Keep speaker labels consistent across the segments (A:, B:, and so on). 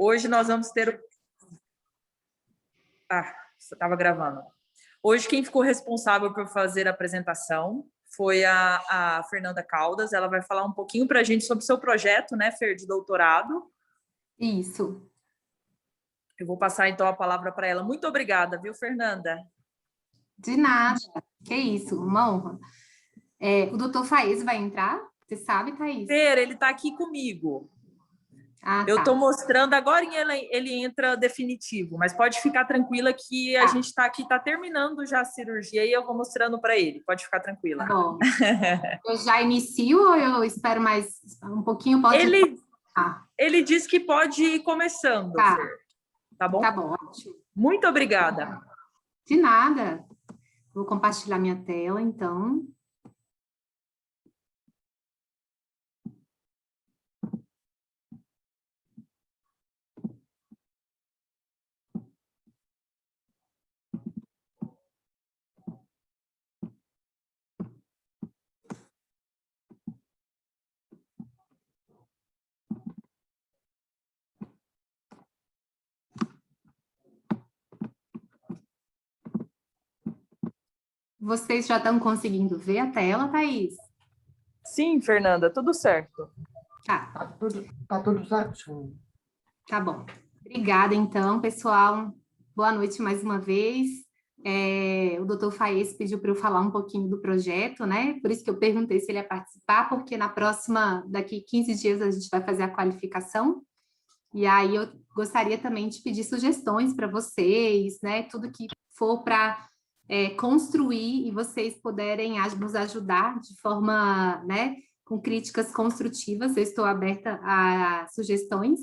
A: Hoje nós vamos ter... você estava gravando. Hoje quem ficou responsável por fazer a apresentação foi a Fernanda Caldas. Ela vai falar um pouquinho para a gente sobre o seu projeto, né, Fer, de doutorado.
B: Isso.
A: Eu vou passar, então, a palavra para ela. Muito obrigada, viu, Fernanda?
B: De nada. Que isso, uma honra. O doutor Faes vai entrar? Você sabe, Thaís?
A: Fer, ele está aqui comigo. Eu estou mostrando, agora ele entra definitivo, mas pode ficar tranquila que a gente está aqui, está terminando já a cirurgia e eu vou mostrando para ele. Pode ficar tranquila.
B: Tá bom. Eu já inicio ou eu espero mais um pouquinho?
A: Ele diz que pode ir começando, Fer. Tá bom?
B: Tá bom, ótimo.
A: Muito obrigada.
B: De nada. Vou compartilhar minha tela, então. Vocês já estão conseguindo ver a tela, Thaís?
A: Sim, Fernanda, tudo certo.
B: Tá tudo certo. Tá bom. Obrigada, então, pessoal. Boa noite mais uma vez. O doutor Faes pediu para eu falar um pouquinho do projeto, né? Por isso que eu perguntei se ele ia participar, porque daqui 15 dias, a gente vai fazer a qualificação. E aí eu gostaria também de pedir sugestões para vocês, né? Tudo que for para construir e vocês puderem nos ajudar de forma, né, com críticas construtivas. Eu estou aberta a sugestões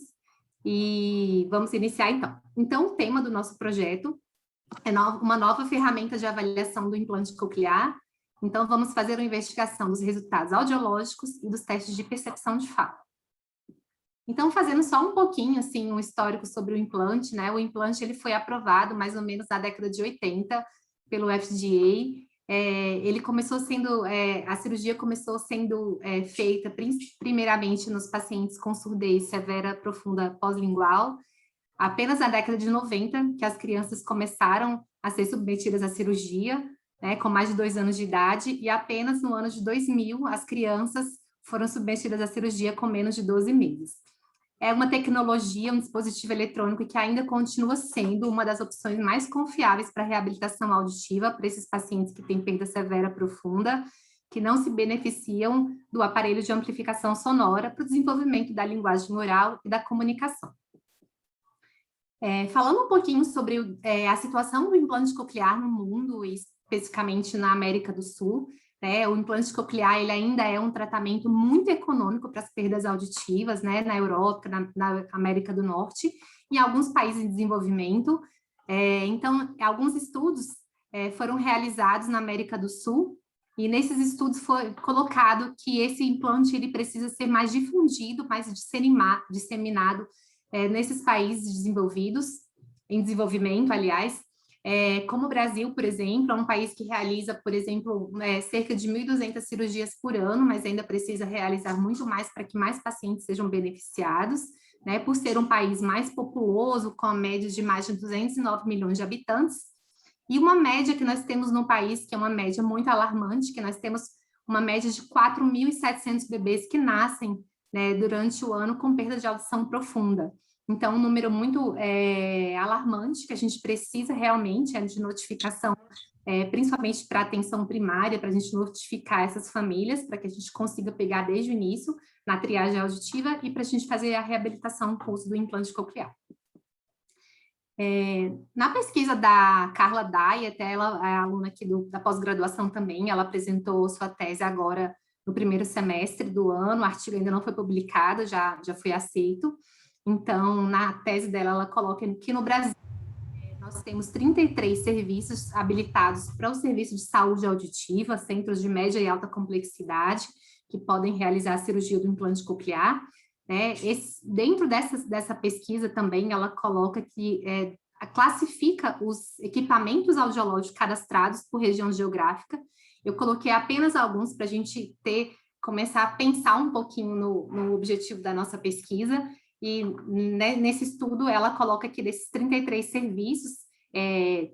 B: e vamos iniciar então. Então, o tema do nosso projeto é uma nova ferramenta de avaliação do implante coclear. Então, vamos fazer uma investigação dos resultados audiológicos e dos testes de percepção de fala. Então, fazendo só um pouquinho, assim, um histórico sobre o implante, né? O implante, ele foi aprovado mais ou menos na década de 80 pelo FDA. Ele começou sendo, a cirurgia começou sendo feita primeiramente nos pacientes com surdez severa profunda pós-lingual. Apenas na década de 90 que as crianças começaram a ser submetidas à cirurgia, né, com mais de 2 anos de idade, e apenas no ano de 2000 as crianças foram submetidas à cirurgia com menos de 12 meses. É uma tecnologia, um dispositivo eletrônico que ainda continua sendo uma das opções mais confiáveis para a reabilitação auditiva para esses pacientes que têm perda severa profunda, que não se beneficiam do aparelho de amplificação sonora para o desenvolvimento da linguagem oral e da comunicação. Falando um pouquinho sobre a situação do implante coclear no mundo, e especificamente na América do Sul, o implante coclear ele ainda é um tratamento muito econômico para as perdas auditivas, né, na Europa, na América do Norte, e em alguns países em desenvolvimento. Então, alguns estudos foram realizados na América do Sul, e nesses estudos foi colocado que esse implante ele precisa ser mais difundido, mais disseminado nesses países desenvolvidos, em desenvolvimento, aliás, como o Brasil, por exemplo, é um país que realiza, por exemplo, cerca de 1.200 cirurgias por ano, mas ainda precisa realizar muito mais para que mais pacientes sejam beneficiados, né, por ser um país mais populoso, com a média de mais de 209 milhões de habitantes, e uma média que nós temos no país, que é uma média muito alarmante, que nós temos uma média de 4.700 bebês que nascem, né, durante o ano com perda de audição profunda. Então, um número muito alarmante, que a gente precisa realmente de notificação, principalmente para a atenção primária, para a gente notificar essas famílias, para que a gente consiga pegar desde o início, na triagem auditiva, e para a gente fazer a reabilitação com o uso do implante coclear. Na pesquisa da Carla Dai, até ela é aluna aqui da pós-graduação também, ela apresentou sua tese agora no primeiro semestre do ano, o artigo ainda não foi publicado, já foi aceito. Então, na tese dela, ela coloca que no Brasil nós temos 33 serviços habilitados para o serviço de saúde auditiva, centros de média e alta complexidade, que podem realizar a cirurgia do implante coclear. Dentro dessa pesquisa também, ela coloca que classifica os equipamentos audiológicos cadastrados por região geográfica. Eu coloquei apenas alguns para a gente começar a pensar um pouquinho no objetivo da nossa pesquisa. e nesse estudo ela coloca que desses 33 serviços,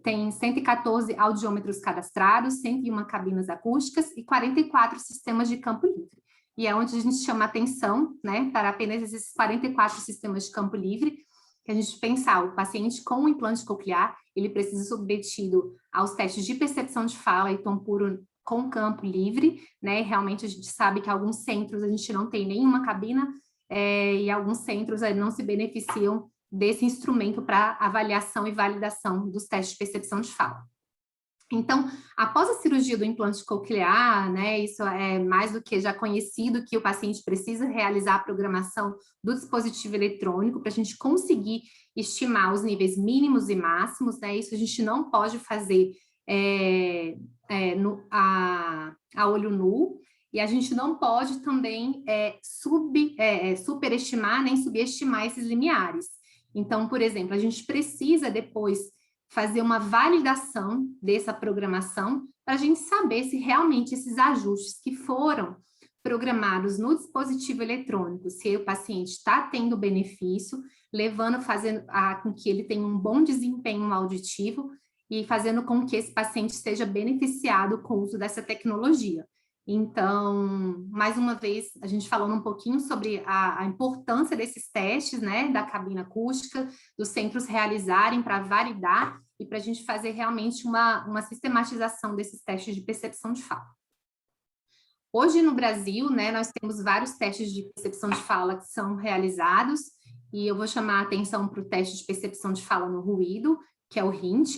B: tem 114 audiômetros cadastrados, 101 cabinas acústicas e 44 sistemas de campo livre. E é onde a gente chama atenção, né, para apenas esses 44 sistemas de campo livre, que a gente pensar, o paciente com o implante coclear, ele precisa ser submetido aos testes de percepção de fala e tom puro com campo livre, né? Realmente a gente sabe que alguns centros a gente não tem nenhuma cabina, e alguns centros não se beneficiam desse instrumento para avaliação e validação dos testes de percepção de fala. Então, após a cirurgia do implante coclear, né, isso é mais do que já conhecido, que o paciente precisa realizar a programação do dispositivo eletrônico para a gente conseguir estimar os níveis mínimos e máximos, né, isso a gente não pode fazer a olho nu, e a gente não pode também superestimar nem subestimar esses limiares. Então, por exemplo, a gente precisa depois fazer uma validação dessa programação para a gente saber se realmente esses ajustes que foram programados no dispositivo eletrônico, se o paciente está tendo benefício, fazendo com que ele tenha um bom desempenho auditivo e fazendo com que esse paciente seja beneficiado com o uso dessa tecnologia. Então, mais uma vez, a gente falando um pouquinho sobre a importância desses testes, né, da cabina acústica, dos centros realizarem para validar e para a gente fazer realmente uma sistematização desses testes de percepção de fala. Hoje no Brasil, né, nós temos vários testes de percepção de fala que são realizados, e eu vou chamar a atenção para o teste de percepção de fala no ruído, que é o RINT.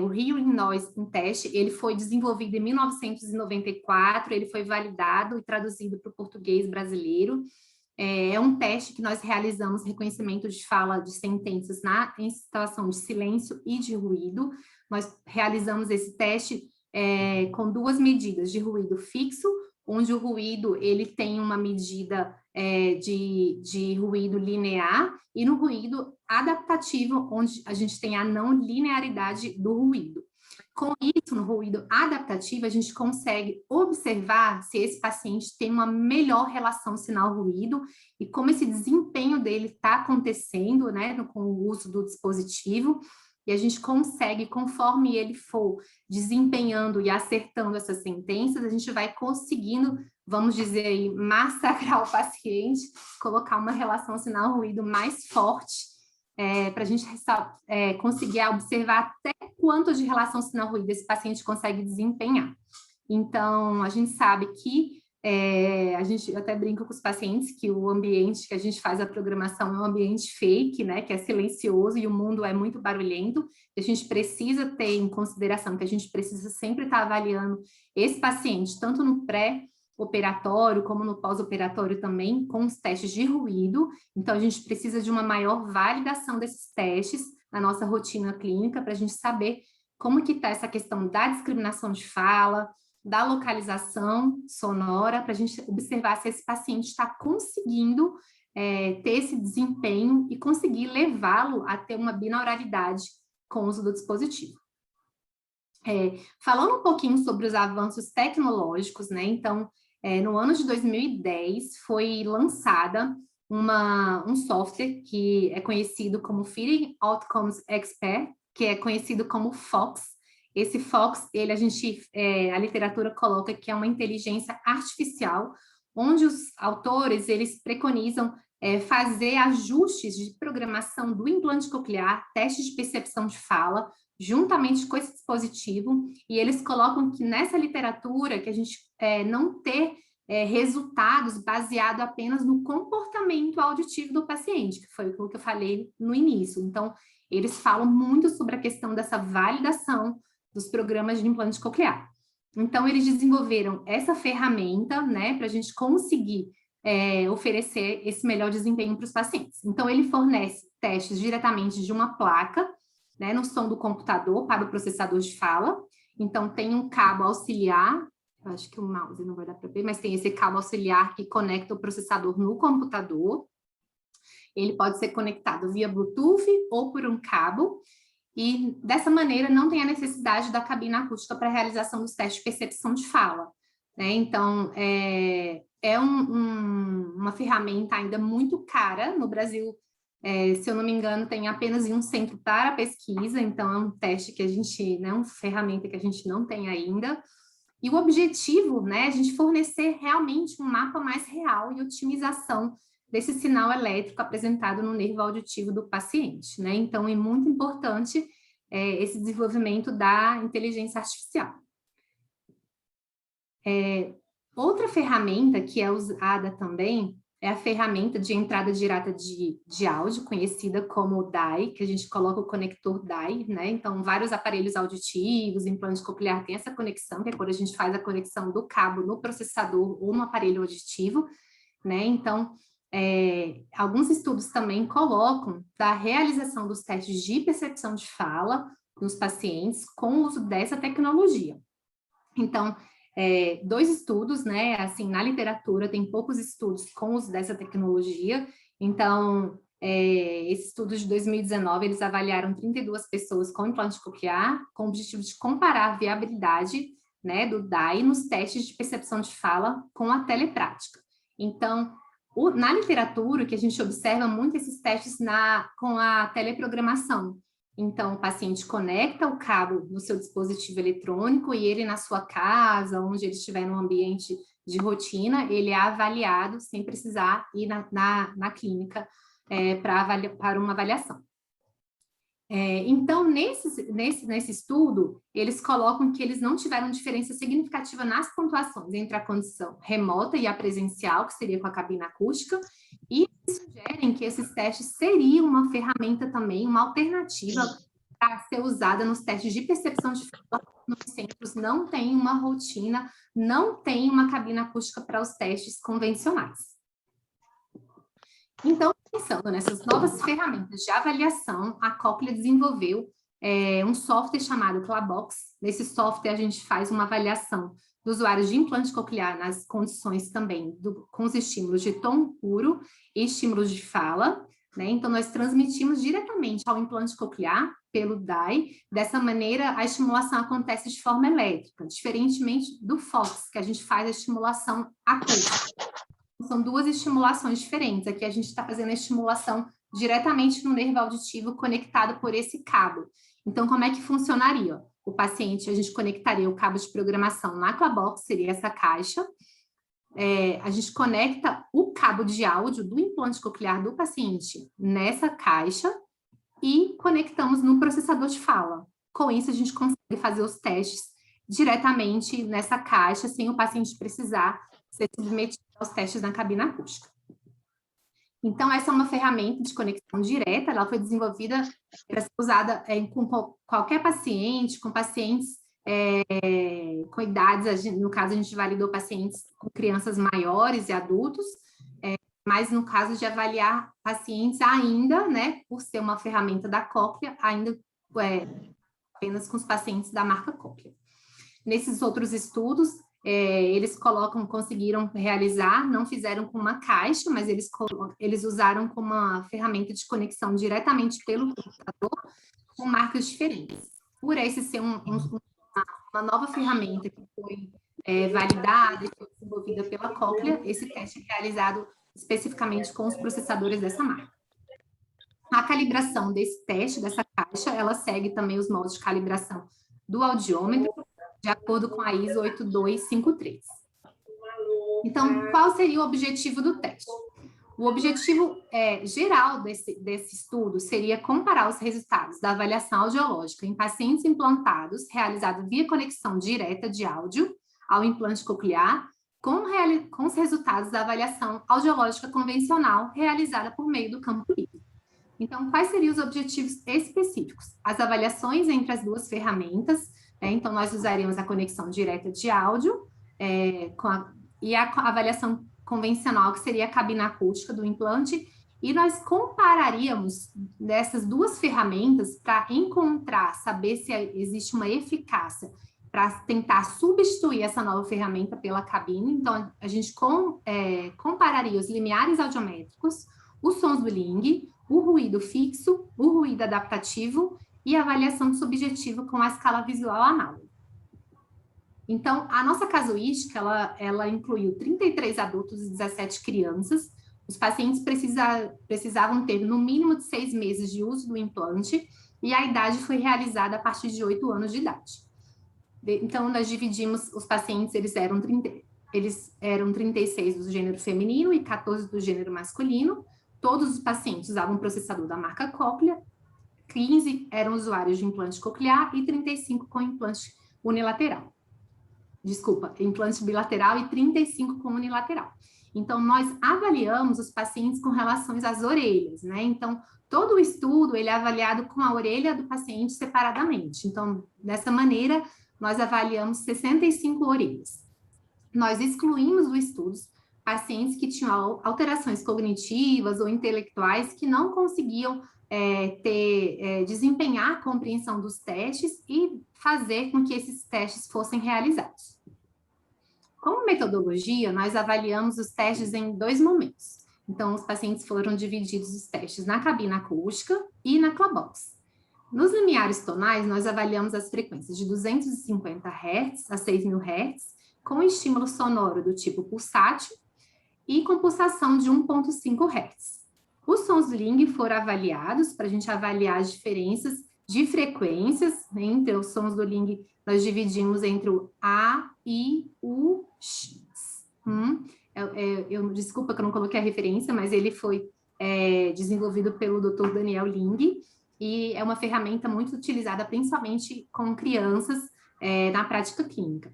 B: O Hearing Noise Test, ele foi desenvolvido em 1994, ele foi validado e traduzido para o português brasileiro. É um teste que nós realizamos reconhecimento de fala de sentenças em situação de silêncio e de ruído. Nós realizamos esse teste com duas medidas de ruído fixo, onde o ruído ele tem uma medida de ruído linear, e no ruído adaptativo, onde a gente tem a não linearidade do ruído. Com isso, no ruído adaptativo, a gente consegue observar se esse paciente tem uma melhor relação sinal-ruído e como esse desempenho dele está acontecendo, né, com o uso do dispositivo. E a gente consegue, conforme ele for desempenhando e acertando essas sentenças, a gente vai conseguindo, vamos dizer aí, massacrar o paciente, colocar uma relação sinal-ruído mais forte, para a gente conseguir observar até quanto de relação sinal-ruído esse paciente consegue desempenhar. Então, a gente sabe que a gente até brinca com os pacientes que o ambiente que a gente faz a programação é um ambiente fake, né, que é silencioso e o mundo é muito barulhento. A gente precisa ter em consideração que a gente precisa sempre estar avaliando esse paciente, tanto no pré-operatório como no pós-operatório também, com os testes de ruído. Então, a gente precisa de uma maior validação desses testes na nossa rotina clínica para a gente saber como que está essa questão da discriminação de fala, da localização sonora, para a gente observar se esse paciente está conseguindo ter esse desempenho e conseguir levá-lo a ter uma binauralidade com o uso do dispositivo. Falando um pouquinho sobre os avanços tecnológicos, né? Então, no ano de 2010, foi lançada um software que é conhecido como Feeding Outcomes Expert, que é conhecido como FOX. Esse FOX, a literatura coloca que é uma inteligência artificial, onde os autores eles preconizam fazer ajustes de programação do implante coclear, testes de percepção de fala, juntamente com esse dispositivo, e eles colocam que nessa literatura que a gente não ter resultados baseados apenas no comportamento auditivo do paciente, que foi o que eu falei no início. Então, eles falam muito sobre a questão dessa validação dos programas de implante coclear. Então, eles desenvolveram essa ferramenta, né, para a gente conseguir oferecer esse melhor desempenho para os pacientes. Então, ele fornece testes diretamente de uma placa, né, no som do computador para o processador de fala. Então, tem um cabo auxiliar, eu acho que o mouse não vai dar para ver, mas tem esse cabo auxiliar que conecta o processador no computador. Ele pode ser conectado via Bluetooth ou por um cabo, e dessa maneira não tem a necessidade da cabina acústica para a realização dos testes de percepção de fala, né? Então, é é uma ferramenta ainda muito cara. No Brasil, se eu não me engano, tem apenas um centro para pesquisa, então é um teste que a gente, né, uma ferramenta que a gente não tem ainda. E o objetivo, né, é a gente fornecer realmente um mapa mais real e otimização desse sinal elétrico apresentado no nervo auditivo do paciente, né? Então, é muito importante esse desenvolvimento da inteligência artificial. Outra ferramenta que é usada também é a ferramenta de entrada direta de áudio, conhecida como DAI, que a gente coloca o conector DAI, né? Então, vários aparelhos auditivos, implante coclear tem essa conexão, que é quando a gente faz a conexão do cabo no processador ou no aparelho auditivo, né? Então, alguns estudos também colocam da realização dos testes de percepção de fala nos pacientes com o uso dessa tecnologia. Então, 2 estudos, né, assim, na literatura tem poucos estudos com o uso dessa tecnologia. Então, esse estudo de 2019, eles avaliaram 32 pessoas com implante coclear, com o objetivo de comparar a viabilidade, né, do DAI nos testes de percepção de fala com a teleprática. Então, na literatura, o que a gente observa muito esses testes com a teleprogramação. Então, o paciente conecta o cabo no seu dispositivo eletrônico e ele na sua casa, onde ele estiver no ambiente de rotina, ele é avaliado sem precisar ir na clínica para uma avaliação. Então, nesse estudo, eles colocam que eles não tiveram diferença significativa nas pontuações entre a condição remota e a presencial, que seria com a cabine acústica, e sugerem que esses testes seriam uma ferramenta também, uma alternativa para ser usada nos testes de percepção de fala. Nos centros não tem uma rotina, não tem uma cabine acústica para os testes convencionais. Então, pensando nessas novas ferramentas de avaliação, a Cochlear desenvolveu um software chamado Clabox. Nesse software, a gente faz uma avaliação do usuário de implante coclear nas condições também com os estímulos de tom puro e estímulos de fala, né? Então, nós transmitimos diretamente ao implante coclear pelo DAI. Dessa maneira, a estimulação acontece de forma elétrica, diferentemente do Fox, que a gente faz a estimulação acústica. São 2 estimulações diferentes. Aqui a gente está fazendo a estimulação diretamente no nervo auditivo conectado por esse cabo. Então, como é que funcionaria? O paciente, a gente conectaria o cabo de programação na Clabox, seria essa caixa. A gente conecta o cabo de áudio do implante coclear do paciente nessa caixa e conectamos no processador de fala. Com isso, a gente consegue fazer os testes diretamente nessa caixa, sem o paciente precisar ser submetido aos testes na cabine acústica. Então, essa é uma ferramenta de conexão direta, ela foi desenvolvida para ser usada com qualquer paciente, com pacientes com idades, no caso a gente validou pacientes com crianças maiores e adultos, mas no caso de avaliar pacientes ainda, né, por ser uma ferramenta da Cochlear, ainda apenas com os pacientes da marca Cochlear. Nesses outros estudos, eles conseguiram realizar, não fizeram com uma caixa, mas eles usaram como uma ferramenta de conexão diretamente pelo computador, com marcas diferentes. Por esse ser uma nova ferramenta que foi validada e foi desenvolvida pela Cochlear, esse teste é realizado especificamente com os processadores dessa marca. A calibração desse teste, dessa caixa, ela segue também os modos de calibração do audiômetro, de acordo com a ISO 8253. Então, qual seria o objetivo do teste? O objetivo geral desse estudo seria comparar os resultados da avaliação audiológica em pacientes implantados, realizado via conexão direta de áudio ao implante coclear, com os resultados da avaliação audiológica convencional, realizada por meio do campo livre. Então, quais seriam os objetivos específicos? As avaliações entre as 2 ferramentas, então nós usaríamos a conexão direta de áudio e a avaliação convencional, que seria a cabine acústica do implante, e nós compararíamos dessas 2 ferramentas para encontrar, saber se existe uma eficácia para tentar substituir essa nova ferramenta pela cabine. Então, a gente compararia os limiares audiométricos, os sons do Ling, o ruído fixo, o ruído adaptativo e a avaliação subjetiva com a escala visual análoga. Então, a nossa casuística, ela incluiu 33 adultos e 17 crianças. Os pacientes precisavam ter no mínimo de 6 meses de uso do implante e a idade foi realizada a partir de 8 anos de idade. Então, nós dividimos os pacientes, eles eram 36 do gênero feminino e 14 do gênero masculino. Todos os pacientes usavam processador da marca Cochlear, 15 eram usuários de implante coclear e 35 com implante unilateral. Desculpa, implante bilateral e 35 com unilateral. Então, nós avaliamos os pacientes com relações às orelhas, né? Então, todo o estudo, ele é avaliado com a orelha do paciente separadamente. Então, dessa maneira, nós avaliamos 65 orelhas. Nós excluímos do estudo pacientes que tinham alterações cognitivas ou intelectuais que não conseguiam desempenhar a compreensão dos testes e fazer com que esses testes fossem realizados. Como metodologia, nós avaliamos os testes em 2 momentos. Então, os pacientes foram divididos os testes na cabina acústica e na Clabox. Nos limiares tonais, nós avaliamos as frequências de 250 Hz a 6.000 Hz, com estímulo sonoro do tipo pulsátil e com pulsação de 1.5 Hz. Os sons Ling foram avaliados para a gente avaliar as diferenças de frequências, né? Entre os sons do Ling, nós dividimos entre o A, I, U, X. Desculpa que eu não coloquei a referência, mas ele foi desenvolvido pelo Dr. Daniel Ling, e é uma ferramenta muito utilizada principalmente com crianças na prática clínica.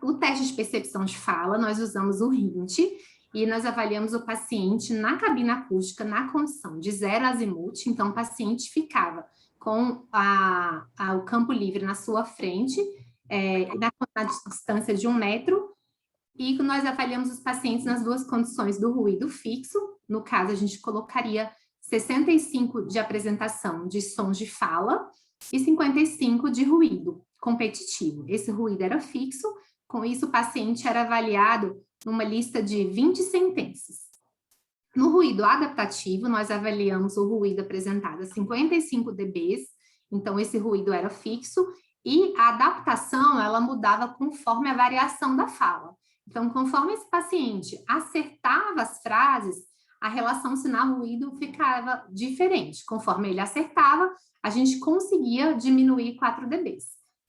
B: O teste de percepção de fala, nós usamos o RINT, e nós avaliamos o paciente na cabina acústica na condição de 0 azimuth, então o paciente ficava com o campo livre na sua frente, na distância de 1 metro, e nós avaliamos os pacientes nas 2 condições do ruído fixo, no caso a gente colocaria 65 de apresentação de sons de fala e 55 de ruído competitivo. Esse ruído era fixo, com isso o paciente era avaliado numa lista de 20 sentenças. No ruído adaptativo, nós avaliamos o ruído apresentado a 55 dB, então esse ruído era fixo, e a adaptação, ela mudava conforme a variação da fala. Então, conforme esse paciente acertava as frases, a relação sinal-ruído ficava diferente. Conforme ele acertava, a gente conseguia diminuir 4 dB.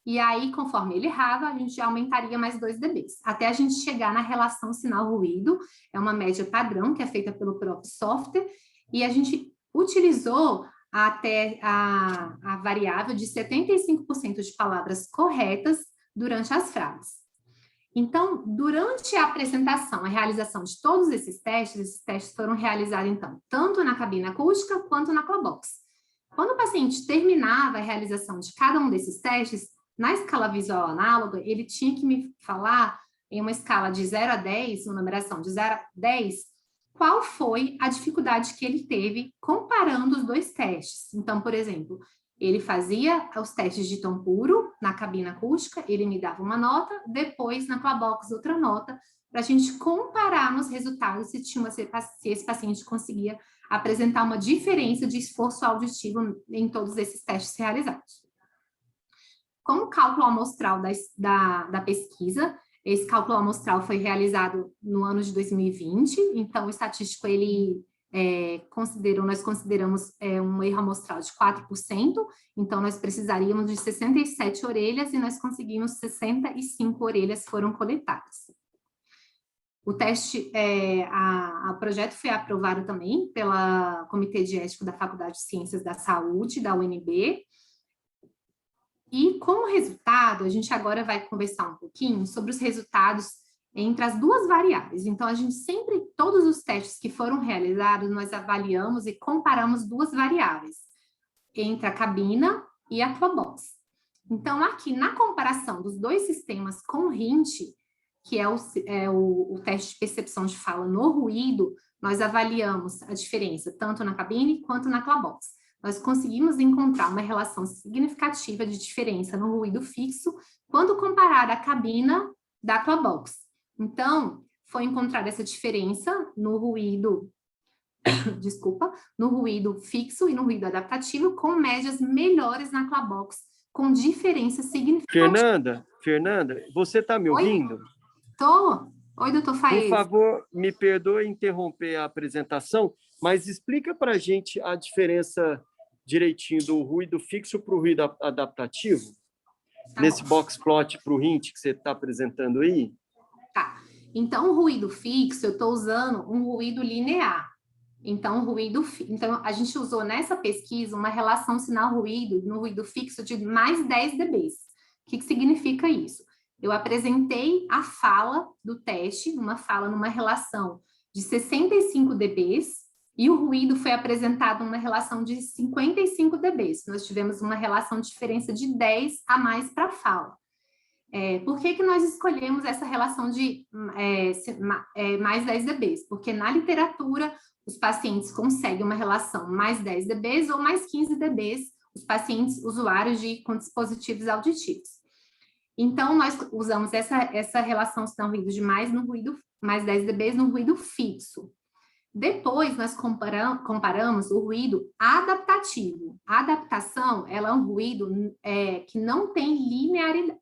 B: E aí, conforme ele errava, a gente aumentaria mais 2 dB, até a gente chegar na relação sinal-ruído, é uma média padrão que é feita pelo próprio software, e a gente utilizou até a variável de 75% de palavras corretas durante as frases. Então, durante a apresentação, a realização de todos esses testes foram realizados, então, tanto na cabina acústica quanto na Clabox. Quando o paciente terminava a realização de cada um desses testes, na escala visual análoga, ele tinha que me falar, em uma escala de 0 a 10, uma numeração de 0 a 10, qual foi a dificuldade que ele teve comparando os 2 testes. Então, por exemplo, ele fazia os testes de tom puro na cabina acústica, ele me dava uma nota, depois na Clabox outra nota, para a gente comparar nos resultados se esse paciente conseguia apresentar uma diferença de esforço auditivo em todos esses testes realizados. Como cálculo amostral da pesquisa, esse cálculo amostral foi realizado no ano de 2020, então o estatístico, nós consideramos um erro amostral de 4%, então nós precisaríamos de 67 orelhas e nós conseguimos 65 orelhas foram coletadas. O teste, o projeto foi aprovado também pelo Comitê de Ético da Faculdade de Ciências da Saúde, da UNB, e como resultado, a gente agora vai conversar um pouquinho sobre os resultados entre as 2 variáveis. Então, a gente sempre, todos os testes que foram realizados, nós avaliamos e comparamos 2 variáveis, entre a cabina e a Clabox. Então, aqui, na comparação dos 2 sistemas com o RINT, que é o teste de percepção de fala no ruído, nós avaliamos a diferença tanto na cabine quanto na Clabox. Nós conseguimos encontrar uma relação significativa de diferença no ruído fixo quando comparada à cabina da Clabox. Então, foi encontrada essa diferença no ruído, no ruído fixo e no ruído adaptativo, com médias melhores na Clabox, com diferença significativa.
C: Fernanda, você está me ouvindo?
B: Estou. Oi, doutor Faes.
C: Por favor, me perdoe interromper a apresentação, mas explica para a gente a diferença direitinho do ruído fixo para o ruído adaptativo, nesse box plot para o hint que você está apresentando aí.
B: Tá. Então, o ruído fixo, eu estou usando um ruído linear. Então, a gente usou nessa pesquisa uma relação sinal-ruído no ruído fixo de mais 10 dB. O que significa isso? Eu apresentei a fala do teste, uma fala numa relação de 65 dB, e o ruído foi apresentado numa relação de 55 dB. Nós tivemos uma relação de diferença de 10 a mais para a fala. Por que nós escolhemos essa relação de mais 10 dB? Porque na literatura, os pacientes conseguem uma relação mais 10 dB ou mais 15 dB, os pacientes usuários com dispositivos auditivos. Então, nós usamos essa relação sinal-ruído de mais 10 dB no ruído fixo. Depois, nós comparamos o ruído adaptativo. A adaptação, ela é um ruído que não tem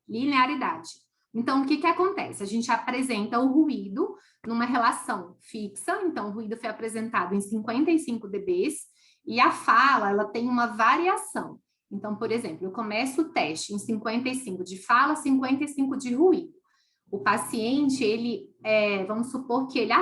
B: linearidade. Então, o que acontece? A gente apresenta o ruído numa relação fixa, então o ruído foi apresentado em 55 dB, e a fala, ela tem uma variação. Então, por exemplo, eu começo o teste em 55 de fala, 55 de ruído. O paciente, vamos supor que ele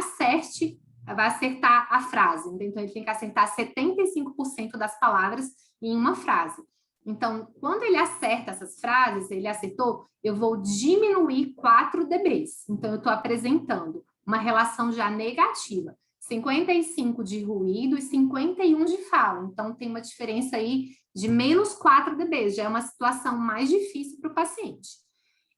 B: vai acertar a frase. Então, ele tem que acertar 75% das palavras em uma frase. Então, quando ele acerta essas frases, ele acertou, eu vou diminuir 4 dB. Então, eu estou apresentando uma relação já negativa. 55 de ruído e 51 de fala. Então, tem uma diferença aí de menos 4 dB. Já é uma situação mais difícil para o paciente.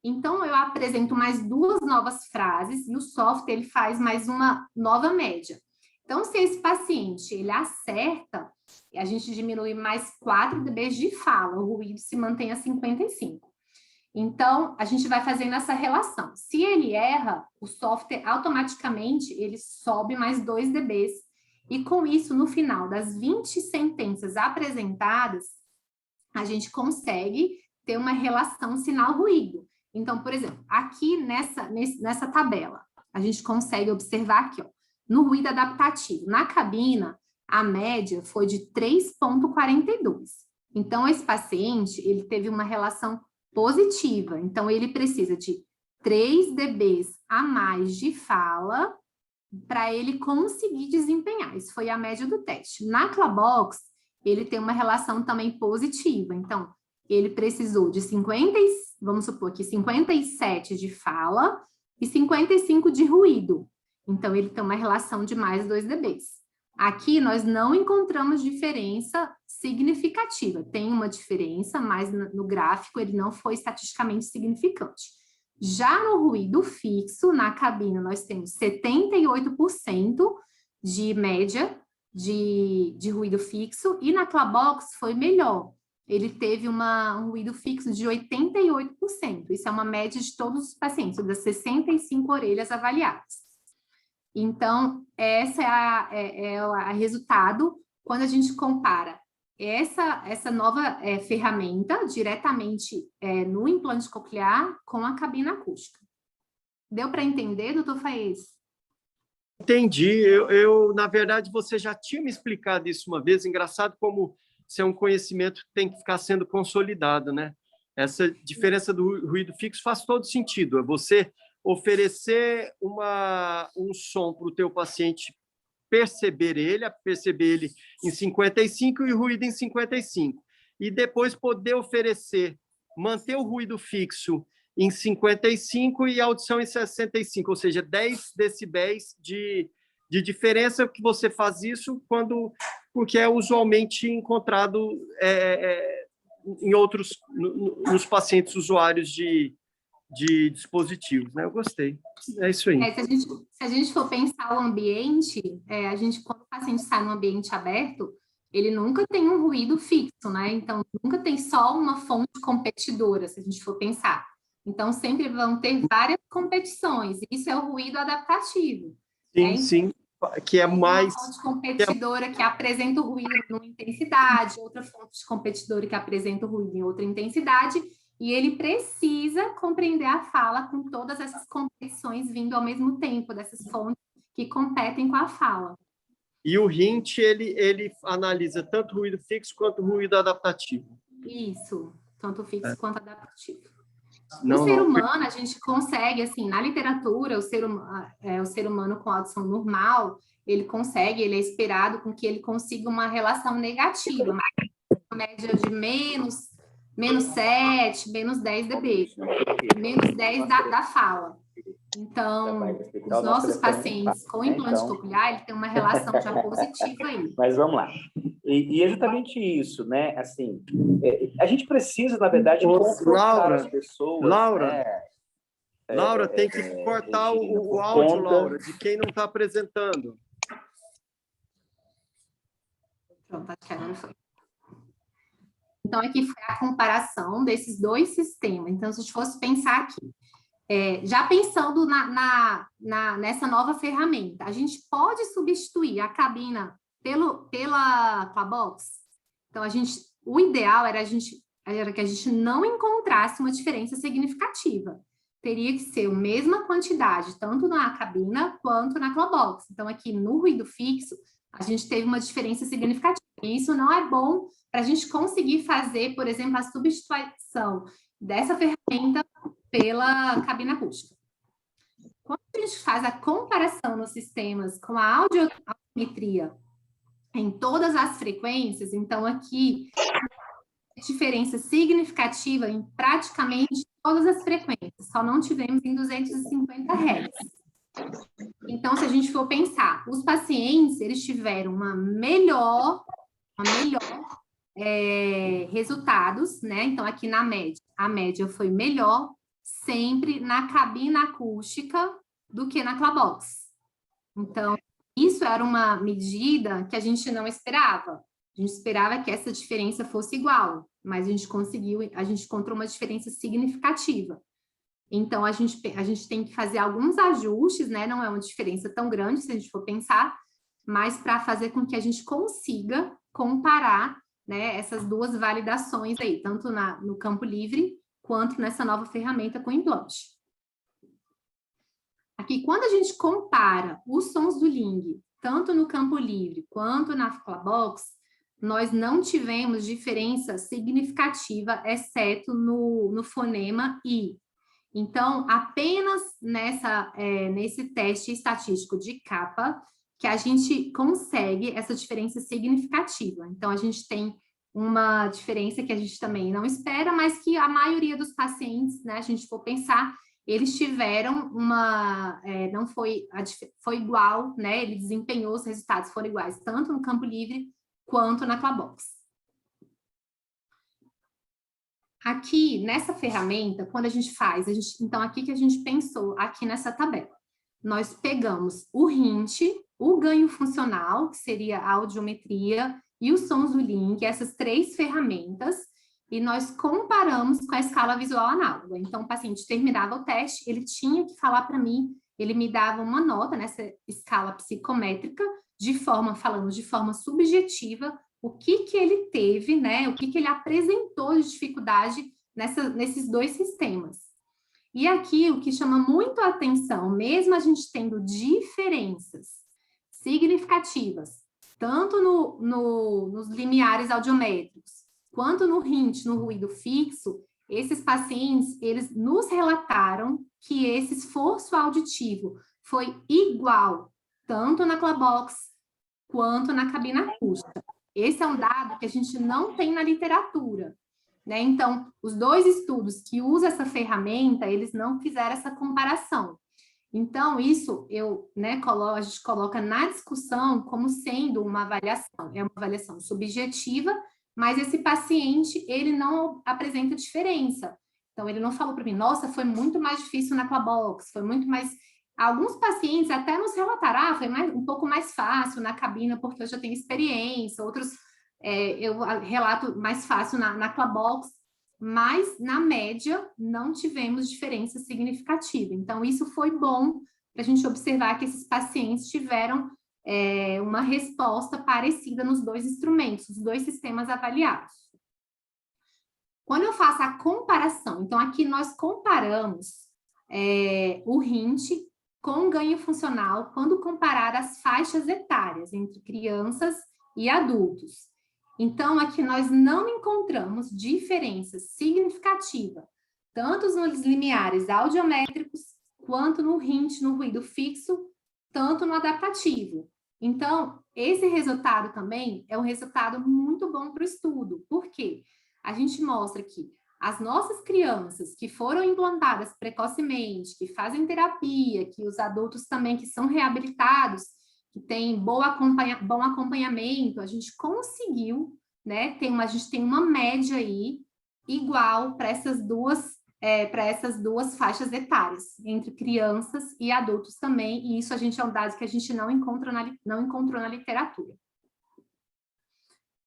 B: Então, eu apresento mais 2 novas frases e o software ele faz mais uma nova média. Então, se esse paciente ele acerta, a gente diminui mais 4 dB de fala, o ruído se mantém a 55. Então, a gente vai fazendo essa relação. Se ele erra, o software automaticamente ele sobe mais 2 dB. E com isso, no final das 20 sentenças apresentadas, a gente consegue ter uma relação sinal-ruído. Então, por exemplo, aqui nessa tabela, a gente consegue observar aqui, ó, no ruído adaptativo, na cabina, a média foi de 3,42. Então, esse paciente, ele teve uma relação positiva. Então, ele precisa de 3 dB a mais de fala para ele conseguir desempenhar. Isso foi a média do teste. Na Clabox, ele tem uma relação também positiva. Então, ele precisou de 57 de fala e 55 de ruído. Então, ele tem uma relação de mais 2 dB. Aqui, nós não encontramos diferença significativa. Tem uma diferença, mas no gráfico ele não foi estatisticamente significante. Já no ruído fixo, na cabina, nós temos 78% de média de ruído fixo, e na Clabox foi melhor. Ele teve um ruído fixo de 88%. Isso é uma média de todos os pacientes, das 65 orelhas avaliadas. Então, essa é a resultado quando a gente compara essa nova ferramenta diretamente no implante coclear com a cabina acústica. Deu para entender, doutor Faes?
C: Entendi. Na verdade, você já tinha me explicado isso uma vez. Engraçado como isso é um conhecimento que tem que ficar sendo consolidado, né? Essa diferença do ruído fixo faz todo sentido. É você oferecer um som para o teu paciente perceber ele em 55 e o ruído em 55. E depois poder manter o ruído fixo em 55 e a audição em 65, ou seja, 10 decibéis de diferença, que você faz isso porque é usualmente encontrado nos pacientes usuários de dispositivos, né? Eu gostei. É isso aí.
B: Se a gente for pensar o ambiente, quando o paciente sai no ambiente aberto, ele nunca tem um ruído fixo, né? Então, nunca tem só uma fonte competidora, se a gente for pensar. Então, sempre vão ter várias competições. Isso é o ruído adaptativo.
C: Sim, sim. Que é mais...
B: Uma fonte competidora que apresenta o ruído numa intensidade, outra fonte competidora que apresenta o ruído em outra intensidade, e ele precisa compreender a fala com todas essas competições vindo ao mesmo tempo, dessas fontes que competem com a fala.
C: E o Hint, ele analisa tanto ruído fixo quanto ruído adaptativo.
B: Isso, tanto fixo quanto adaptativo.
C: Não,
B: o ser humano, a gente consegue, assim, na literatura, o ser humano com audição normal, ele é esperado com que ele consiga uma relação negativa, uma média de menos 7, menos 10 dB, menos 10 da fala. Então, os nossos pacientes com implante coclear, ele tem uma relação já positiva aí.
D: Mas vamos lá. E é justamente isso, né? Assim, a gente precisa, na verdade, confrontar as pessoas.
C: Laura, Laura, tem que cortar o áudio, Laura, de quem não está apresentando.
B: Pronto, acho que agora foi. Então, aqui foi a comparação desses dois sistemas. Então, se a gente fosse pensar aqui, já pensando nessa nova ferramenta, a gente pode substituir a cabina pela Clabox? Então, o ideal era que a gente não encontrasse uma diferença significativa. Teria que ser a mesma quantidade, tanto na cabina quanto na Clabox. Então, aqui no ruído fixo, a gente teve uma diferença significativa. E isso não é bom para a gente conseguir fazer, por exemplo, a substituição dessa ferramenta pela cabina acústica. Quando a gente faz a comparação nos sistemas com a audiometria em todas as frequências, então aqui, diferença significativa em praticamente todas as frequências, só não tivemos em 250 Hz. Então, se a gente for pensar, os pacientes, eles tiveram uma melhor resultados, né? Então, aqui na média, a média foi melhor sempre na cabina acústica do que na Clabox. Então, isso era uma medida que a gente não esperava. A gente esperava que essa diferença fosse igual, mas a gente encontrou uma diferença significativa. Então, a gente tem que fazer alguns ajustes, né? Não é uma diferença tão grande, se a gente for pensar, mas para fazer com que a gente consiga comparar, né, essas duas validações aí, tanto no campo livre, quanto nessa nova ferramenta com implante. Aqui, quando a gente compara os sons do Ling, tanto no campo livre quanto na Clabox, nós não tivemos diferença significativa, exceto no fonema I. Então, apenas nesse teste estatístico de capa que a gente consegue essa diferença significativa. Então, a gente tem uma diferença que a gente também não espera, mas que a maioria dos pacientes, né, a gente for pensar, eles tiveram não foi igual, né, ele desempenhou, os resultados foram iguais, tanto no campo livre quanto na Clabox. Aqui, nessa ferramenta, quando a gente faz, então aqui que a gente pensou, aqui nessa tabela, nós pegamos o Hint, o ganho funcional, que seria a audiometria, e os sons do Ling, essas três ferramentas, e nós comparamos com a escala visual análoga. Então, o paciente terminava o teste, ele tinha que falar para mim, ele me dava uma nota nessa escala psicométrica, falando de forma subjetiva, o que ele teve, né? O que ele apresentou de dificuldade nesses dois sistemas. E aqui, o que chama muito a atenção, mesmo a gente tendo diferenças significativas, tanto nos limiares audiométricos, quanto no Hint, no ruído fixo, esses pacientes, eles nos relataram que esse esforço auditivo foi igual, tanto na Clabox quanto na cabina acústica. Esse é um dado que a gente não tem na literatura, né? Então, os dois estudos que usam essa ferramenta, eles não fizeram essa comparação. Então, isso a gente coloca na discussão como sendo uma avaliação. É uma avaliação subjetiva, mas esse paciente, ele não apresenta diferença. Então, ele não falou para mim, nossa, foi muito mais difícil na Clabox, foi muito mais... Alguns pacientes até nos relataram, foi um pouco mais fácil na cabina, porque eu já tenho experiência, outros eu relato mais fácil na Clabox, mas, na média, não tivemos diferença significativa. Então, isso foi bom para a gente observar que esses pacientes tiveram uma resposta parecida nos dois instrumentos, os dois sistemas avaliados. Quando eu faço a comparação, então aqui nós comparamos o RINT com ganho funcional quando comparar as faixas etárias entre crianças e adultos. Então, aqui nós não encontramos diferença significativa, tanto nos limiares audiométricos, quanto no RINT, no ruído fixo, tanto no adaptativo. Então, esse resultado também é um resultado muito bom para o estudo. Por quê? A gente mostra que as nossas crianças que foram implantadas precocemente, que fazem terapia, que os adultos também que são reabilitados, que têm bom acompanhamento, a gente conseguiu, né? A gente tem uma média aí igual para essas duas faixas etárias, entre crianças e adultos também, e isso é um dado que a gente não encontrou na literatura.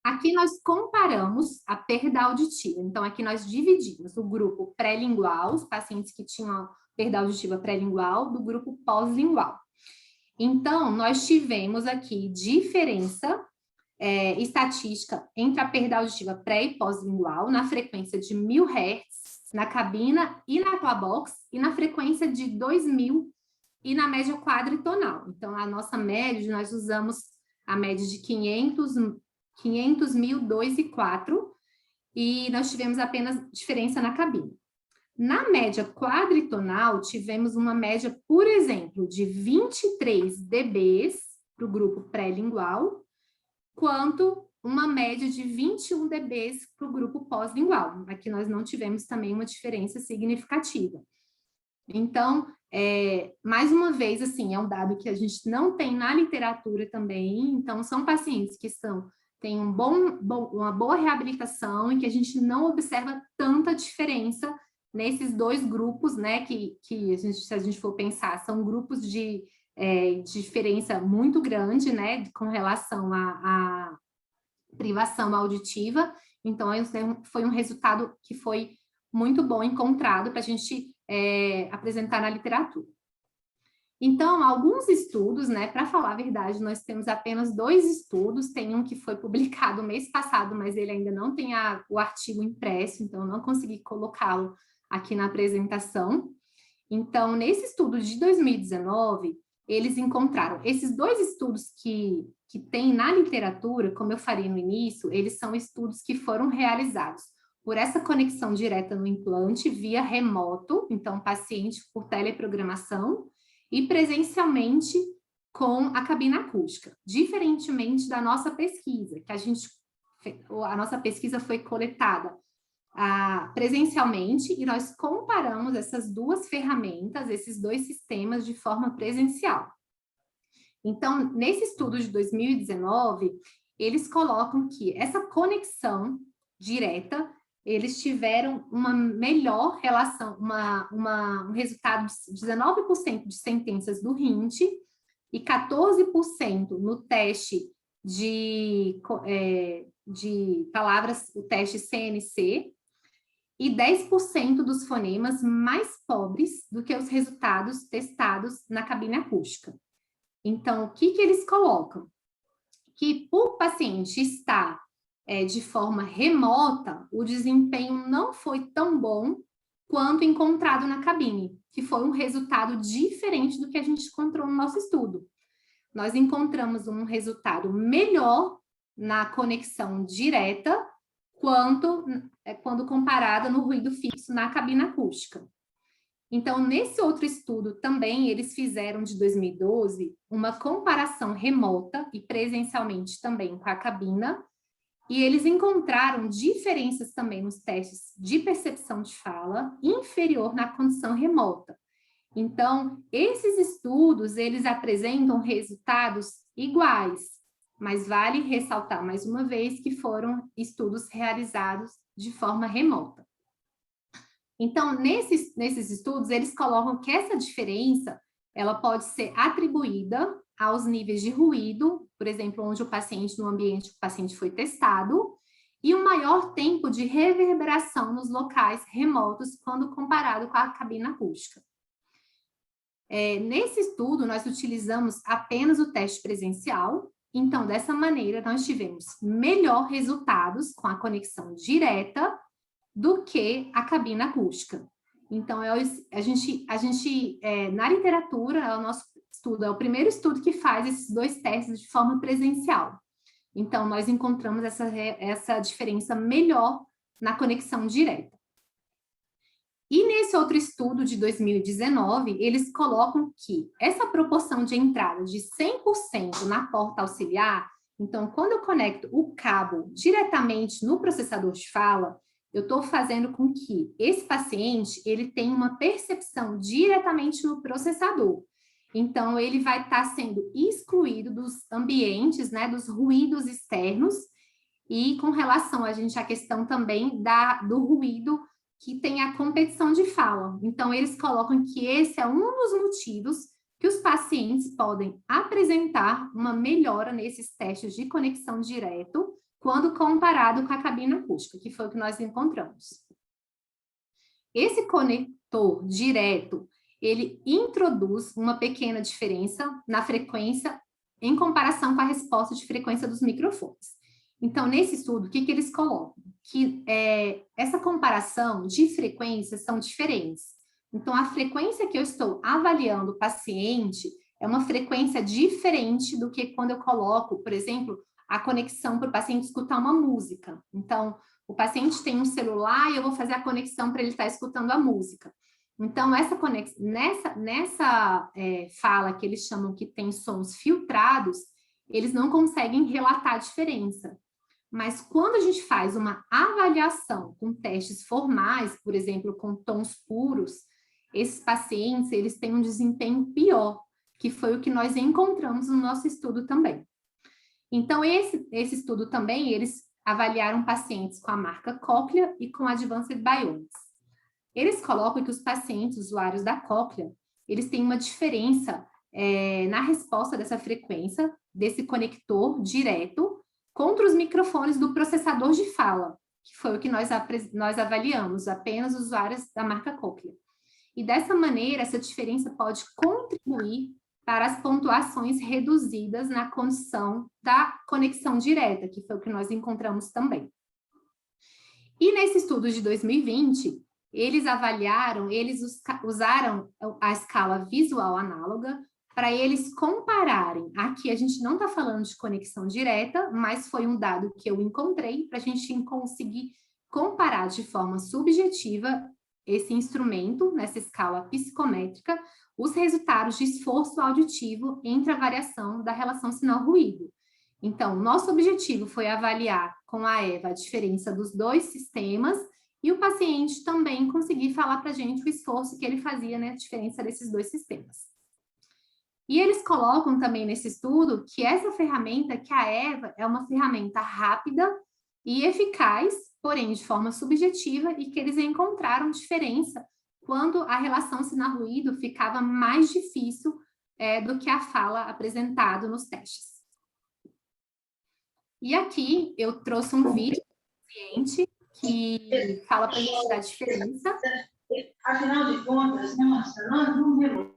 B: Aqui nós comparamos a perda auditiva. Então, aqui nós dividimos o grupo pré-lingual, os pacientes que tinham perda auditiva pré-lingual, do grupo pós-lingual. Então, nós tivemos aqui diferença estatística entre a perda auditiva pré e pós-lingual na frequência de 1000 Hz na cabina e na Aquabox, e na frequência de 2000 e na média quadritonal. Então, a nossa média, nós usamos a média de 500, 1000, 2 e 4, e nós tivemos apenas diferença na cabine. Na média quadritonal, tivemos uma média, por exemplo, de 23 dB para o grupo pré-lingual, quanto uma média de 21 dB para o grupo pós-lingual. Aqui nós não tivemos também uma diferença significativa. Então, mais uma vez, assim, é um dado que a gente não tem na literatura também. Então, são pacientes que têm uma boa reabilitação e que a gente não observa tanta diferença nesses dois grupos, né, que se a gente for pensar, são grupos de diferença muito grande, né, com relação à privação auditiva. Então, foi um resultado que foi muito bom encontrado para a gente apresentar na literatura. Então, alguns estudos, né, para falar a verdade, nós temos apenas 2 estudos, tem um que foi publicado mês passado, mas ele ainda não tem o artigo impresso, então eu não consegui colocá-lo aqui na apresentação. Então, nesse estudo de 2019, eles encontraram, esses 2 estudos que tem na literatura, como eu falei no início, eles são estudos que foram realizados por essa conexão direta no implante, via remoto, então paciente por teleprogramação, e presencialmente com a cabina acústica, diferentemente da nossa pesquisa, a nossa pesquisa foi coletada presencialmente, e nós comparamos essas 2 ferramentas, esses 2 sistemas de forma presencial. Então, nesse estudo de 2019, eles colocam que essa conexão direta, eles tiveram uma melhor relação, um resultado de 19% de sentenças do RINT e 14% no teste de palavras, o teste CNC, e 10% dos fonemas mais pobres do que os resultados testados na cabine acústica. Então, o que eles colocam? Que por paciente estar de forma remota, o desempenho não foi tão bom quanto encontrado na cabine, que foi um resultado diferente do que a gente encontrou no nosso estudo. Nós encontramos um resultado melhor na conexão direta, quando comparada no ruído fixo na cabina acústica. Então, nesse outro estudo também, eles fizeram, de 2012, uma comparação remota e presencialmente também com a cabina, e eles encontraram diferenças também nos testes de percepção de fala inferior na condição remota. Então, esses estudos, eles apresentam resultados iguais, mas vale ressaltar mais uma vez que foram estudos realizados de forma remota. Então, nesses estudos, eles colocam que essa diferença, ela pode ser atribuída aos níveis de ruído, por exemplo, onde no ambiente que o paciente foi testado, e um maior tempo de reverberação nos locais remotos quando comparado com a cabina acústica. Nesse estudo, nós utilizamos apenas o teste presencial. Então, dessa maneira, nós tivemos melhor resultados com a conexão direta do que a cabina acústica. Então, na literatura, o nosso estudo é o primeiro estudo que faz esses dois testes de forma presencial. Então, nós encontramos essa diferença melhor na conexão direta. E nesse outro estudo de 2019, eles colocam que essa proporção de entrada de 100% na porta auxiliar, então, quando eu conecto o cabo diretamente no processador de fala, eu estou fazendo com que esse paciente ele tenha uma percepção diretamente no processador. Então, ele vai estar sendo excluído dos ambientes, né, dos ruídos externos, e com relação à questão também do ruído que tem a competição de fala. Então, eles colocam que esse é um dos motivos que os pacientes podem apresentar uma melhora nesses testes de conexão direto quando comparado com a cabina acústica, que foi o que nós encontramos. Esse conector direto, ele introduz uma pequena diferença na frequência em comparação com a resposta de frequência dos microfones. Então, nesse estudo, o que eles colocam? Que essa comparação de frequências são diferentes. Então, a frequência que eu estou avaliando o paciente é uma frequência diferente do que quando eu coloco, por exemplo, a conexão para o paciente escutar uma música. Então, o paciente tem um celular e eu vou fazer a conexão para ele estar escutando a música. Então, nessa fala que eles chamam que tem sons filtrados, eles não conseguem relatar a diferença. Mas quando a gente faz uma avaliação com testes formais, por exemplo, com tons puros, esses pacientes eles têm um desempenho pior, que foi o que nós encontramos no nosso estudo também. Então, esse estudo também, eles avaliaram pacientes com a marca Cochlear e com Advanced Bionics. Eles colocam que os pacientes usuários da Cochlear, eles têm uma diferença na resposta dessa frequência, desse conector direto, contra os microfones do processador de fala, que foi o que nós avaliamos, apenas usuários da marca Cochlear. E dessa maneira, essa diferença pode contribuir para as pontuações reduzidas na condição da conexão direta, que foi o que nós encontramos também. E nesse estudo de 2020, eles usaram a escala visual análoga para eles compararem. Aqui a gente não está falando de conexão direta, mas foi um dado que eu encontrei para a gente conseguir comparar de forma subjetiva esse instrumento, nessa escala psicométrica, os resultados de esforço auditivo entre a variação da relação sinal-ruído. Então, nosso objetivo foi avaliar com a Eva a diferença dos dois sistemas e o paciente também conseguir falar para a gente o esforço que ele fazia, né, a diferença desses dois sistemas. E eles colocam também nesse estudo que essa ferramenta, que a Eva, é uma ferramenta rápida e eficaz, porém de forma subjetiva, e que eles encontraram diferença quando a relação sinal-ruído ficava mais difícil do que a fala apresentado nos testes. E aqui eu trouxe um vídeo do cliente que fala para a gente da diferença.
E: Afinal de contas, né, Marcelo? Nós não.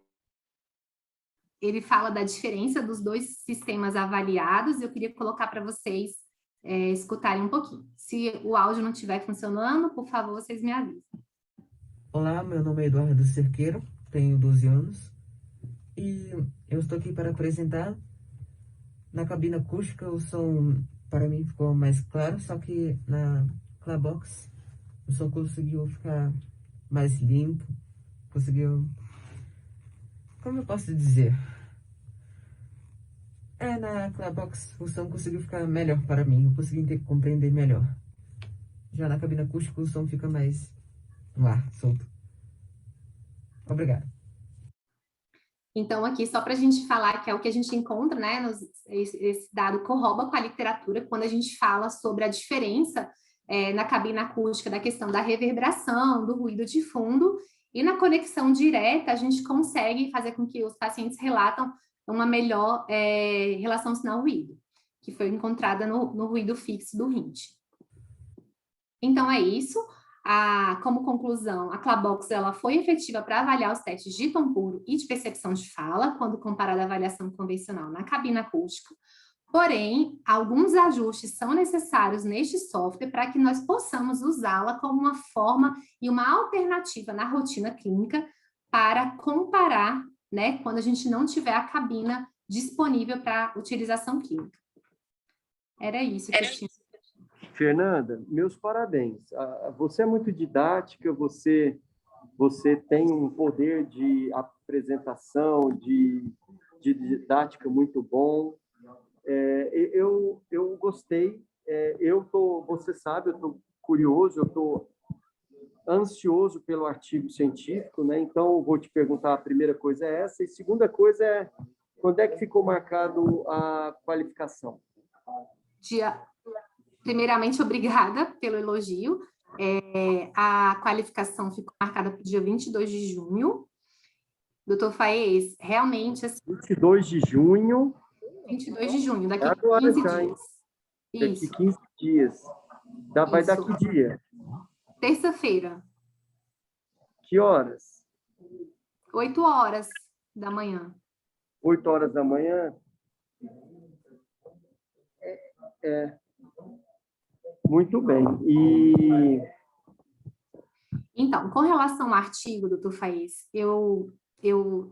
B: Ele fala da diferença dos dois sistemas avaliados. Eu queria colocar para vocês escutarem um pouquinho. Se o áudio não estiver funcionando, por favor, vocês me avisem.
F: Olá, meu nome é Eduardo Cerqueiro, tenho 12 anos e eu estou aqui para apresentar. Na cabina acústica o som para mim ficou mais claro, só que na Clabox o som conseguiu ficar mais limpo, conseguiu... Como eu posso dizer? Na Clabox o som conseguiu ficar melhor para mim, eu consegui compreender melhor. Já na cabina acústica o som fica mais no ar, solto. Obrigada.
B: Então, aqui, só para a gente falar que é o que a gente encontra, né? Esse dado corrobora com a literatura quando a gente fala sobre a diferença na cabina acústica da questão da reverberação, do ruído de fundo, e na conexão direta a gente consegue fazer com que os pacientes relatam uma melhor relação sinal-ruído, que foi encontrada no ruído fixo do RINT. Então, é isso. Como conclusão, a Clabox ela foi efetiva para avaliar os testes de tom puro e de percepção de fala, quando comparada à avaliação convencional na cabina acústica, Porém, alguns ajustes são necessários neste software para que nós possamos usá-la como uma forma e uma alternativa na rotina clínica para comparar, né, quando a gente não tiver a cabina disponível para utilização clínica. Era isso que eu tinha.
C: Fernanda, meus parabéns. Você é muito didática, você tem um poder de apresentação, de didática muito bom. Eu gostei. Você sabe, eu estou curioso, eu estou ansioso pelo artigo científico, né? Então, eu vou te perguntar, a primeira coisa é essa, e a segunda coisa é, quando é que ficou marcado a qualificação?
B: Primeiramente, obrigada pelo elogio. A qualificação ficou marcada para o dia 22 de junho. Doutor Faes, realmente... Assim,
C: 22 de junho.
B: 22 de junho, daqui
C: agora
B: 15
C: já,
B: dias.
C: Daqui
B: Isso.
C: 15 dias. Vai dar que dia?
B: Terça-feira.
C: Que horas?
B: 8 horas da manhã.
C: 8 horas da manhã? Muito bem.
B: Então, com relação ao artigo, doutor Faes, eu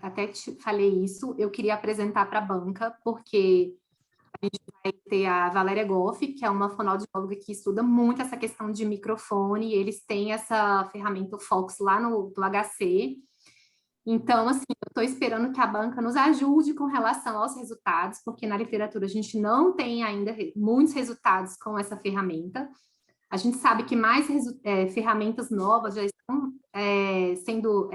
B: até te falei isso, eu queria apresentar para a banca, porque a gente vai ter a Valéria Goff, que é uma fonoaudióloga que estuda muito essa questão de microfone, e eles têm essa ferramenta o Fox lá do HC. Então, assim, eu estou esperando que a banca nos ajude com relação aos resultados, porque na literatura a gente não tem ainda muitos resultados com essa ferramenta. A gente sabe que mais ferramentas novas já estão sendo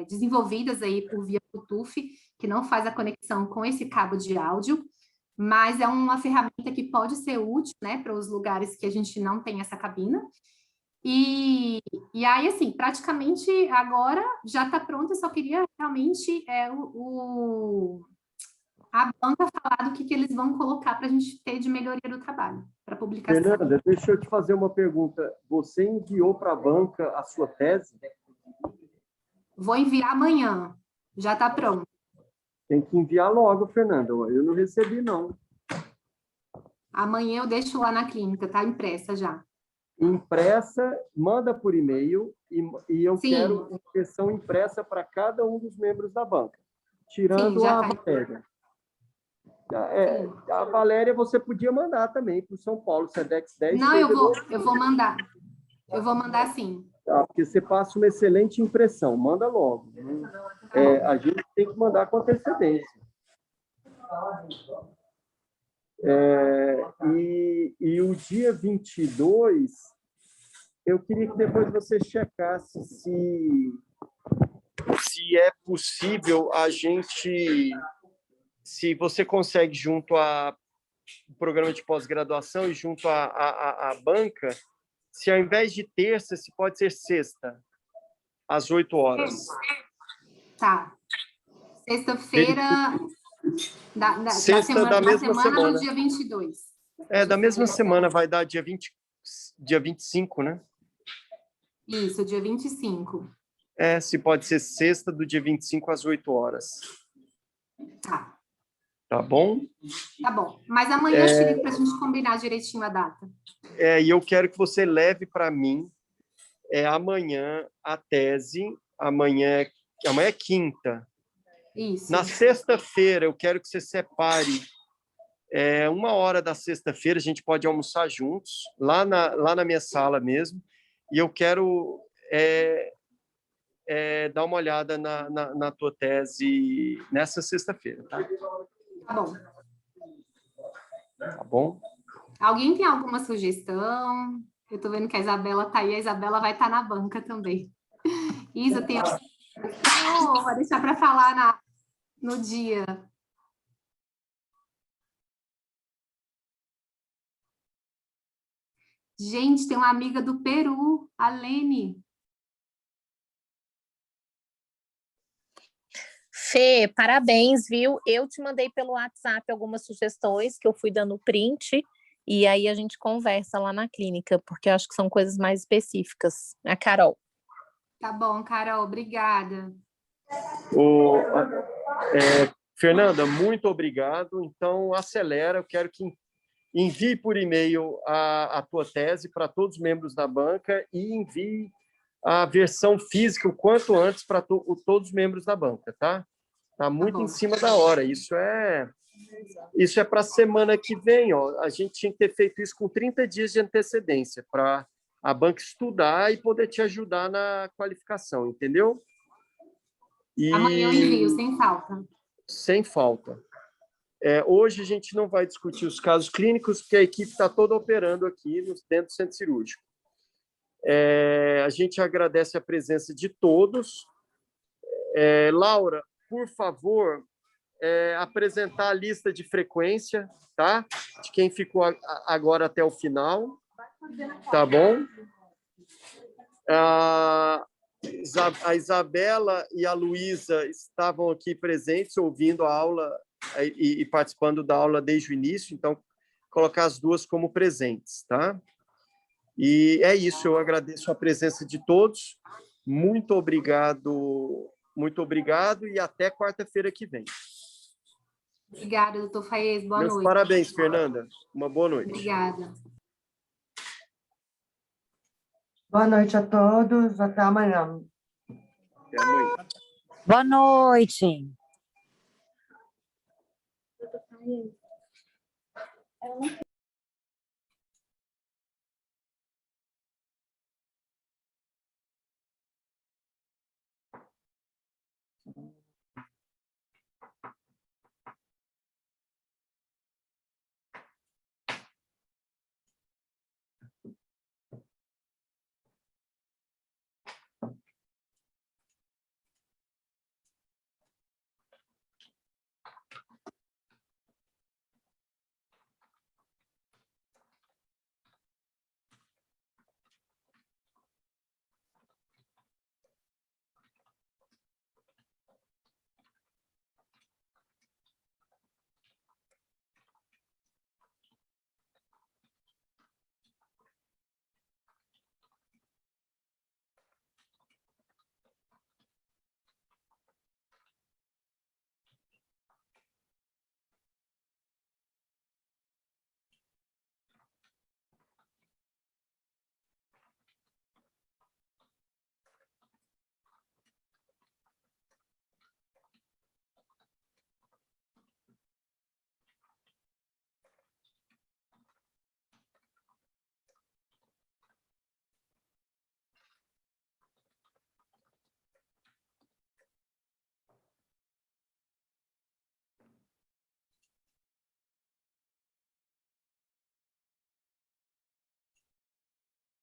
B: desenvolvidas aí por via Bluetooth, que não faz a conexão com esse cabo de áudio, mas é uma ferramenta que pode ser útil, né, para os lugares que a gente não tem essa cabina. E aí, assim, praticamente agora já está pronto, eu só queria realmente a banca falar do que eles vão colocar para a gente ter de melhoria do trabalho, para publicação.
C: Fernanda, deixa eu te fazer uma pergunta. Você enviou para a banca a sua tese?
B: Vou enviar amanhã, já está pronto.
C: Tem que enviar logo, Fernanda. Eu não recebi, não.
B: Amanhã eu deixo lá na clínica, tá impressa já.
C: Impressa, manda por e-mail e eu
B: Sim.
C: quero uma versão impressa para cada um dos membros da banca, tirando
B: Sim,
C: a Valéria. A Valéria você podia mandar também para o São Paulo, SEDEX 10.
B: Não, eu vou mandar. Eu vou mandar sim.
C: Porque você passa uma excelente impressão, manda logo. A gente tem que mandar com antecedência. E o dia 22, eu queria que depois você checasse se é possível a gente... Se você consegue, junto ao programa de pós-graduação e junto à banca, se ao invés de terça, se pode ser sexta, às 8 horas.
B: Tá. Sexta-feira... Da
C: mesma semana.
B: Do dia 22.
C: Da mesma semana, vai dar dia 25, né?
B: Isso, dia 25.
C: Se pode ser sexta do dia 25 às 8 horas.
B: Tá.
C: Tá bom?
B: Tá bom. Mas amanhã eu te ligo para a gente combinar direitinho a data.
C: E eu quero que você leve para mim amanhã a tese. Amanhã é quinta.
B: Isso.
C: Na sexta-feira, eu quero que você separe 1 hora da sexta-feira, a gente pode almoçar juntos, lá na minha sala mesmo, e eu quero dar uma olhada na tua tese nessa sexta-feira, tá?
B: Tá bom.
C: Tá bom?
B: Alguém tem alguma sugestão? Eu tô vendo que a Isabela tá aí, a Isabela vai estar na banca também. Isa, tem alguma sugestão? Vou deixar para falar no dia. Gente, tem uma amiga do Peru, a Lene.
G: Fê, parabéns, viu? Eu te mandei pelo WhatsApp algumas sugestões que eu fui dando print e aí a gente conversa lá na clínica, porque eu acho que são coisas mais específicas. A Carol.
B: Tá bom, Carol, obrigada.
C: Fernanda, muito obrigado. Então, acelera. Eu quero que envie por e-mail a tua tese para todos os membros da banca e envie a versão física o quanto antes para todos os membros da banca, tá? Tá muito em cima da hora. Isso é para a semana que vem, ó. A gente tinha que ter feito isso com 30 dias de antecedência para a banca estudar e poder te ajudar na qualificação, entendeu?
B: Amanhã eu envio, sem falta.
C: Sem falta. Hoje a gente não vai discutir os casos clínicos, porque a equipe está toda operando aqui dentro do centro cirúrgico. A gente agradece a presença de todos. Laura, por favor, apresentar a lista de frequência, tá? De quem ficou agora até o final. Tá bom? A Isabela e a Luísa estavam aqui presentes, ouvindo a aula e participando da aula desde o início, então, colocar as duas como presentes, tá? E é isso, eu agradeço a presença de todos, muito obrigado e até quarta-feira que vem.
B: Obrigada, doutor Faiez, boa
C: Meus
B: noite.
C: parabéns, Fernanda, uma boa noite.
B: Obrigada.
H: Boa noite a todos, até amanhã.
C: Até amanhã.
I: Boa noite.